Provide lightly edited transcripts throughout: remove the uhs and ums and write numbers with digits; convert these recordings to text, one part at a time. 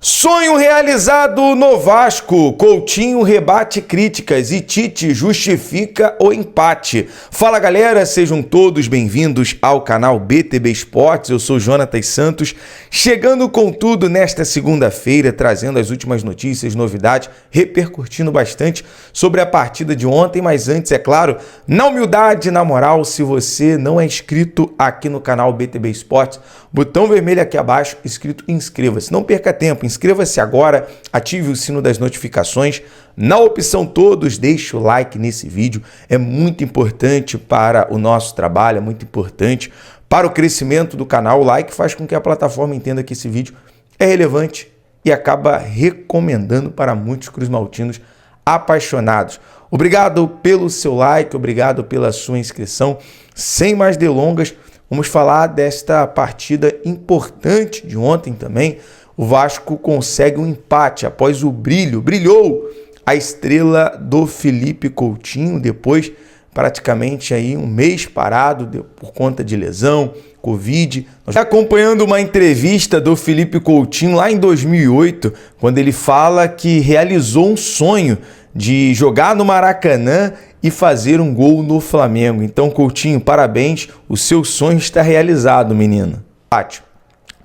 Sonho realizado no Vasco, Coutinho rebate críticas e Tite justifica o empate. Fala galera, sejam todos bem-vindos ao canal BTB Esportes, eu sou Jonatas Santos, chegando com tudo nesta segunda-feira, trazendo as últimas notícias, novidades, repercutindo bastante sobre a partida de ontem, mas antes, é claro, na humildade, na moral, se você não é inscrito aqui no canal BTB Esportes, botão vermelho aqui abaixo, escrito inscreva-se, não perca tempo, inscreva-se agora, ative o sino das notificações, na opção todos, deixe o like nesse vídeo, é muito importante para o nosso trabalho, é muito importante para o crescimento do canal. O like faz com que a plataforma entenda que esse vídeo é relevante e acaba recomendando para muitos cruzmaltinos apaixonados. Obrigado pelo seu like, obrigado pela sua inscrição. Sem mais delongas, vamos falar desta partida importante de ontem também. O Vasco consegue um empate após o brilhou a estrela do Felipe Coutinho, depois praticamente aí um mês parado por conta de lesão, Covid. Nós acompanhando uma entrevista do Felipe Coutinho lá em 2008, quando ele fala que realizou um sonho de jogar no Maracanã e fazer um gol no Flamengo. Então, Coutinho, parabéns, o seu sonho está realizado, menino.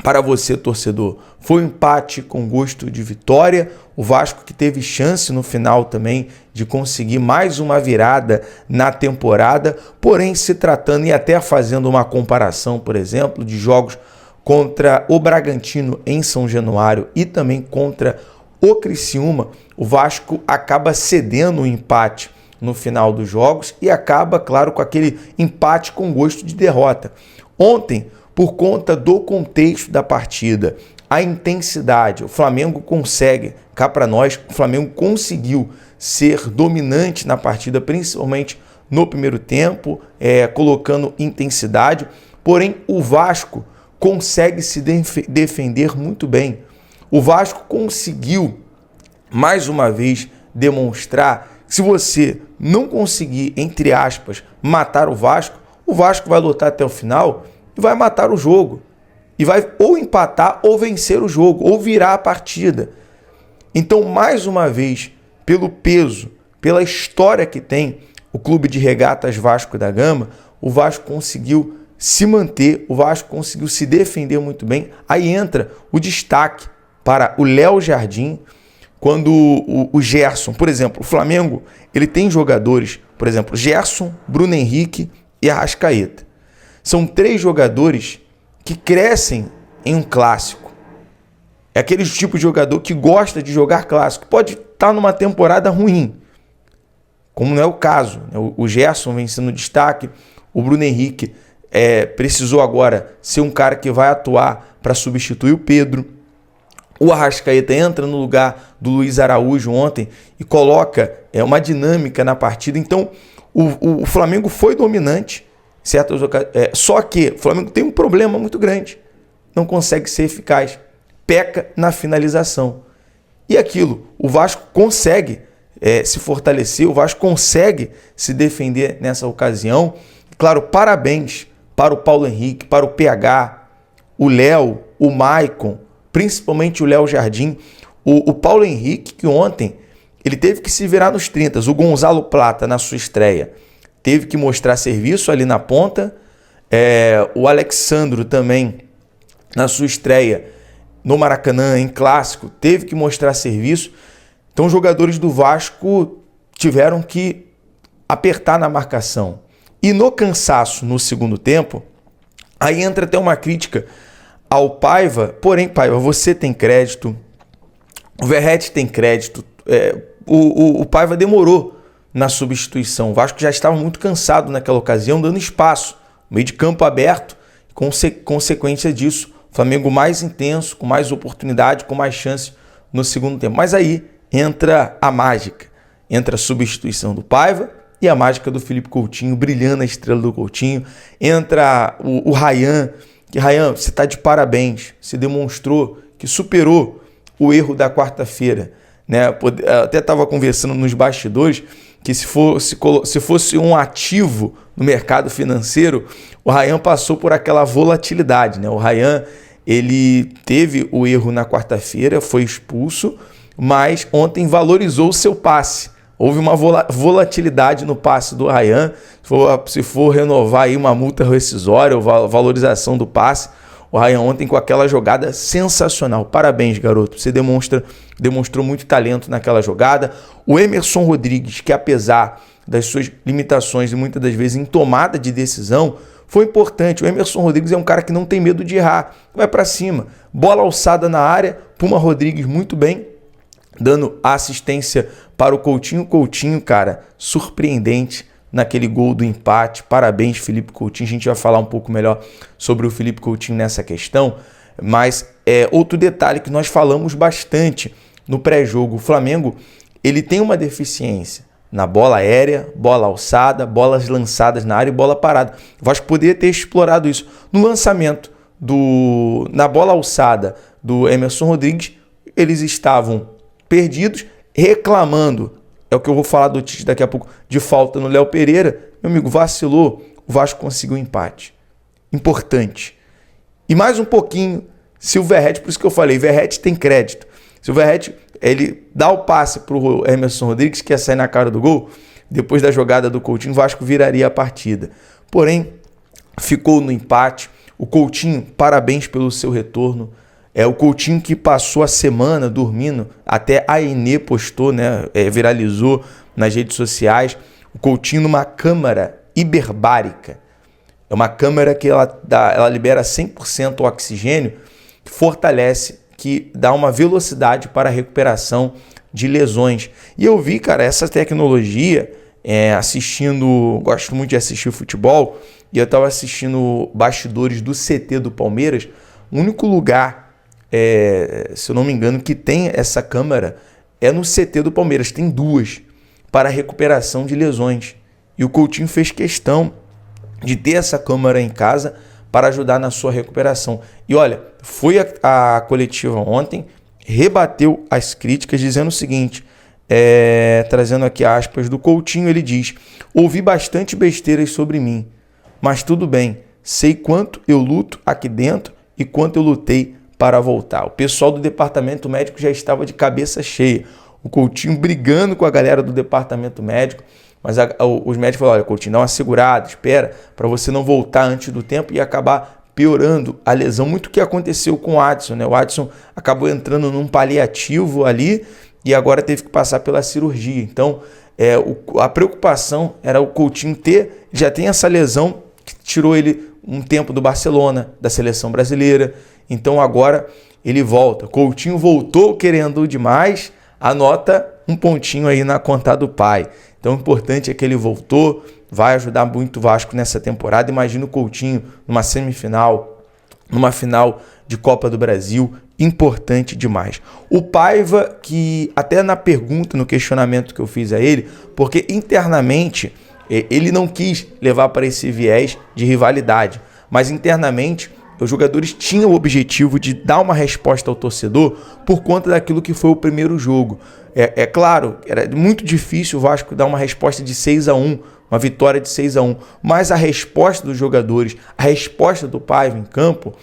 Para você, torcedor, foi um empate com gosto de vitória. O Vasco que teve chance no final também de conseguir mais uma virada na temporada, porém se tratando e até fazendo uma comparação, por exemplo, de jogos contra o Bragantino em São Januário e também contra o Criciúma, o Vasco acaba cedendo o empate no final dos jogos e acaba, claro, com aquele empate com gosto de derrota. Ontem, por conta do contexto da partida, a intensidade, o Flamengo consegue, cá para nós, o Flamengo conseguiu ser dominante na partida, principalmente no primeiro tempo, colocando intensidade, porém o Vasco consegue se defender muito bem. O Vasco conseguiu, mais uma vez, demonstrar que se você não conseguir, entre aspas, matar o Vasco vai lutar até o final e vai matar o jogo. E vai ou empatar ou vencer o jogo, ou virar a partida. Então, mais uma vez, pelo peso, pela história que tem o Clube de Regatas Vasco da Gama, o Vasco conseguiu se manter, o Vasco conseguiu se defender muito bem. Aí entra o destaque para o Léo Jardim, quando o Gerson, por exemplo, o Flamengo, ele tem jogadores, por exemplo, Gerson, Bruno Henrique e Arrascaeta. São três jogadores que crescem em um clássico. É aquele tipo de jogador que gosta de jogar clássico. Pode estar numa temporada ruim, como não é o caso. O Gerson vem sendo destaque, o Bruno Henrique precisou agora ser um cara que vai atuar para substituir o Pedro. O Arrascaeta entra no lugar do Luiz Araújo ontem e coloca uma dinâmica na partida. Então, o Flamengo foi dominante, só que o Flamengo tem um problema muito grande. Não consegue ser eficaz. Peca na finalização. E aquilo, o Vasco consegue se fortalecer, o Vasco consegue se defender nessa ocasião. Claro, parabéns para o Paulo Henrique, para o PH, o Léo, o Maicon, principalmente o Léo Jardim, o Paulo Henrique, que ontem ele teve que se virar nos 30, o Gonzalo Plata na sua estreia teve que mostrar serviço ali na ponta, o Alexandro também na sua estreia no Maracanã, em clássico, teve que mostrar serviço. Então os jogadores do Vasco tiveram que apertar na marcação. E no cansaço no segundo tempo, aí entra até uma crítica ao Paiva, porém, Paiva, você tem crédito, o Verratti tem crédito, o Paiva demorou na substituição. O Vasco já estava muito cansado naquela ocasião, dando espaço, meio de campo aberto, consequência disso, o Flamengo mais intenso, com mais oportunidade, com mais chance no segundo tempo. Mas aí entra a mágica, entra a substituição do Paiva e a mágica do Felipe Coutinho, brilhando a estrela do Coutinho, entra o Ryan, que Ryan, você está de parabéns, você demonstrou que superou o erro da quarta-feira, né? Até estava conversando nos bastidores que se fosse um ativo no mercado financeiro, o Ryan passou por aquela volatilidade, né? O Ryan ele teve o erro na quarta-feira, foi expulso, mas ontem valorizou o seu passe. Houve uma volatilidade no passe do Ryan. Se for renovar aí uma multa rescisória ou valorização do passe, o Ryan ontem com aquela jogada sensacional. Parabéns, garoto. Você demonstrou muito talento naquela jogada. O Emerson Rodrigues, que apesar das suas limitações e muitas das vezes em tomada de decisão, foi importante. O Emerson Rodrigues é um cara que não tem medo de errar. Vai para cima. Bola alçada na área. Puma Rodrigues muito bem, dando assistência para o Coutinho. Coutinho, cara, surpreendente naquele gol do empate. Parabéns, Felipe Coutinho. A gente vai falar um pouco melhor sobre o Felipe Coutinho nessa questão. Mas outro detalhe que nós falamos bastante no pré-jogo. O Flamengo, ele tem uma deficiência na bola aérea, bola alçada, bolas lançadas na área e bola parada. O Vasco poderia ter explorado isso. No lançamento, na bola alçada do Emerson Rodrigues, eles estavam perdidos, reclamando, é o que eu vou falar do Tite daqui a pouco, de falta no Léo Pereira. Meu amigo, vacilou, o Vasco conseguiu um empate. Importante. E mais um pouquinho, se o Verratti, por isso que eu falei, Verratti tem crédito. Se o Verratti, ele dá o passe para o Emerson Rodrigues, que ia sair na cara do gol, depois da jogada do Coutinho, o Vasco viraria a partida. Porém, ficou no empate. O Coutinho, parabéns pelo seu retorno. O Coutinho que passou a semana dormindo, até a Enê postou, né, viralizou nas redes sociais, o Coutinho numa câmara hiperbárica. É uma câmara que ela libera 100% oxigênio, que fortalece, que dá uma velocidade para a recuperação de lesões. E eu vi, cara, essa tecnologia, gosto muito de assistir futebol, e eu estava assistindo bastidores do CT do Palmeiras. O único lugar, se eu não me engano, que tem essa câmera é no CT do Palmeiras. Tem duas para recuperação de lesões. E o Coutinho fez questão de ter essa câmera em casa para ajudar na sua recuperação. E olha, foi a coletiva ontem, rebateu as críticas dizendo o seguinte, trazendo aqui aspas do Coutinho, ele diz: ouvi bastante besteiras sobre mim, mas tudo bem, sei quanto eu luto aqui dentro e quanto eu lutei para voltar. O pessoal do departamento médico já estava de cabeça cheia. O Coutinho brigando com a galera do departamento médico, mas os médicos falaram: olha, Coutinho, dá uma segurada, espera, para você não voltar antes do tempo e acabar piorando a lesão. Muito que aconteceu com o Adson, né? O Adson acabou entrando num paliativo ali e agora teve que passar pela cirurgia. Então, a preocupação era o Coutinho já tem essa lesão que tirou ele um tempo do Barcelona, da seleção brasileira. Então agora ele volta. Coutinho voltou querendo demais, anota um pontinho aí na conta do pai. Então o importante é que ele voltou, vai ajudar muito o Vasco nessa temporada. Imagina o Coutinho numa semifinal, numa final de Copa do Brasil, importante demais. O Paiva, que até na pergunta, no questionamento que eu fiz a ele, porque internamente ele não quis levar para esse viés de rivalidade, mas internamente os jogadores tinham o objetivo de dar uma resposta ao torcedor por conta daquilo que foi o primeiro jogo. Claro, era muito difícil o Vasco dar uma resposta de 6-1, uma vitória de 6-1, mas a resposta dos jogadores, a resposta do Paiva em campo,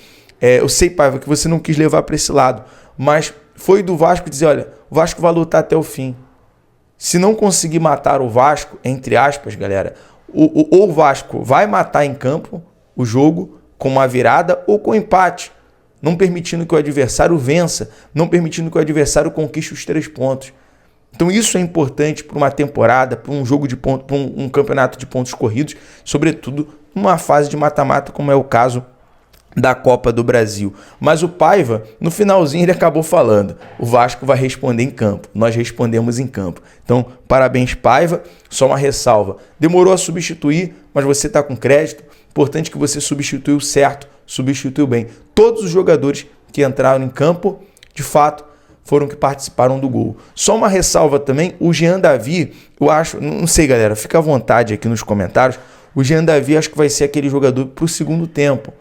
eu sei, Paiva, que você não quis levar para esse lado, mas foi do Vasco dizer: olha, o Vasco vai lutar até o fim. Se não conseguir matar o Vasco, entre aspas, galera, ou o Vasco vai matar em campo o jogo com uma virada ou com empate, não permitindo que o adversário vença, não permitindo que o adversário conquiste os 3 pontos. Então isso é importante para uma temporada, para um jogo de pontos, para um campeonato de pontos corridos, sobretudo numa fase de mata-mata, como é o caso da Copa do Brasil. Mas o Paiva, no finalzinho, ele acabou falando: o Vasco vai responder em campo, nós respondemos em campo. Então, parabéns, Paiva. Só uma ressalva: demorou a substituir, mas você está com crédito. Importante que você substituiu certo, substituiu bem. Todos os jogadores que entraram em campo, de fato, foram que participaram do gol. Só uma ressalva também: o Jean Davi, eu acho, não sei, galera, fica à vontade aqui nos comentários. O Jean Davi acho que vai ser aquele jogador para o segundo tempo.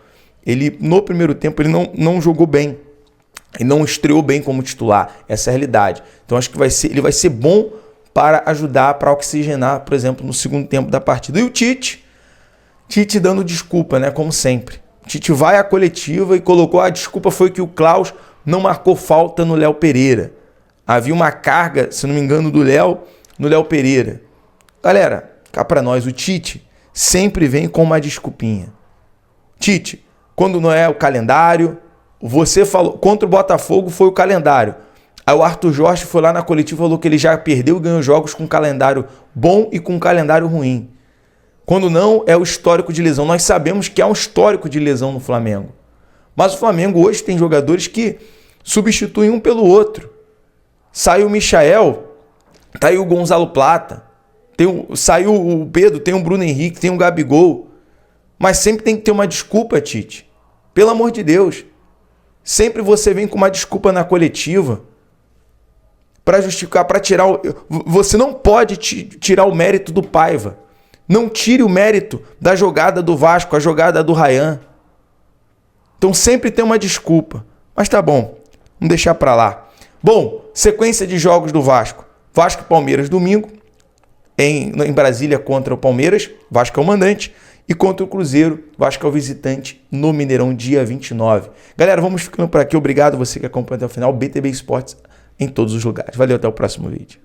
Ele, no primeiro tempo, ele não jogou bem. Ele não estreou bem como titular. Essa é a realidade. Então, acho que ele vai ser bom para ajudar, para oxigenar, por exemplo, no segundo tempo da partida. E o Tite dando desculpa, né? Como sempre. O Tite vai à coletiva e colocou: a desculpa foi que o Klaus não marcou falta no Léo Pereira. Havia uma carga, se não me engano, do Léo no Léo Pereira. Galera, cá pra nós, o Tite sempre vem com uma desculpinha. Tite, quando não é o calendário, você falou, contra o Botafogo foi o calendário. Aí o Arthur Jorge foi lá na coletiva e falou que ele já perdeu e ganhou jogos com calendário bom e com calendário ruim. Quando não, é o histórico de lesão. Nós sabemos que há um histórico de lesão no Flamengo. Mas o Flamengo hoje tem jogadores que substituem um pelo outro. Saiu o Michael, tá aí o Gonzalo Plata, saiu o Pedro, tem o Bruno Henrique, tem o Gabigol. Mas sempre tem que ter uma desculpa, Tite. Pelo amor de Deus. Sempre você vem com uma desculpa na coletiva para justificar, para tirar Você não pode tirar o mérito do Paiva. Não tire o mérito da jogada do Vasco, a jogada do Ryan. Então sempre tem uma desculpa. Mas tá bom, vamos deixar para lá. Bom, sequência de jogos do Vasco. Vasco e Palmeiras domingo, em Brasília contra o Palmeiras, Vasco é o mandante, e contra o Cruzeiro, Vasco é o visitante no Mineirão, dia 29. Galera, vamos ficando por aqui. Obrigado você que acompanha até o final. BTB Esportes em todos os lugares. Valeu, até o próximo vídeo.